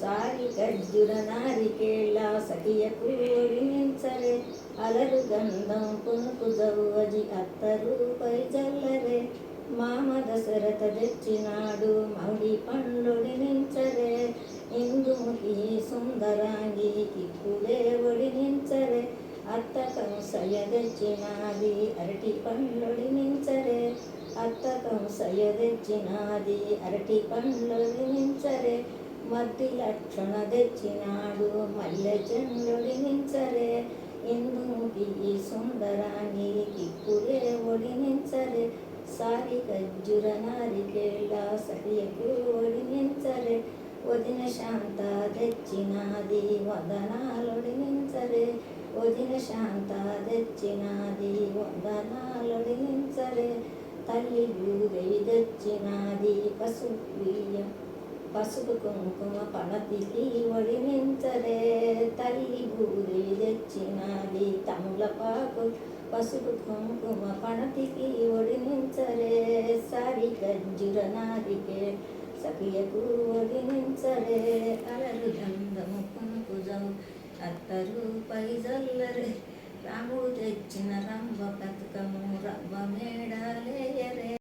సారి ఖర్జుర నారికేళ సఖియకు ఒడినించరే అలరు గంధం పునుకు జవ్వజి అత్తరు పై జల్లరే మామ దశరథ తెచ్చినాడు మౌడి పండ్లొడినించరే ఇందుముఖి సుందరాంగి కిప్పుడే ఒడినించరే అత్త కంసయ తెచ్చినాది అరటి పండ్లొడినించరే అత్త కంసయ తెచ్చినాది అరటి పండ్లొడినించరే మద్ది లక్షణ తెచ్చినాడు మల్లె చెండొడినించరే ఇందుముఖి సుందరాంగి కిప్పుడే ఒడినించరే సారి ఖర్జుర నారికేళ సఖియకు ఒడినించరే వదిన శాంత తెచ్చినాది వదనాలొడినించరే వదిన శాంత తెచ్చినాది వదనాలొడినించరే తల్లి భూదేవి తెచ్చినాది పసుపు కుంకుమ పణతికి ఒడినించరే తల్లి భూదేవి తెచ్చినాది తములపాకు పసుపు కుంకుమ పణతికి ఒడినించరే సారి ఖర్జుర నారికే సఖియకు ఒడినించరే అలరు గంధము పునుకుజం అత్తరు పై జల్లరే రాముడు తెచ్చిన రంభ పథకము రవ్వ మేడలేయరే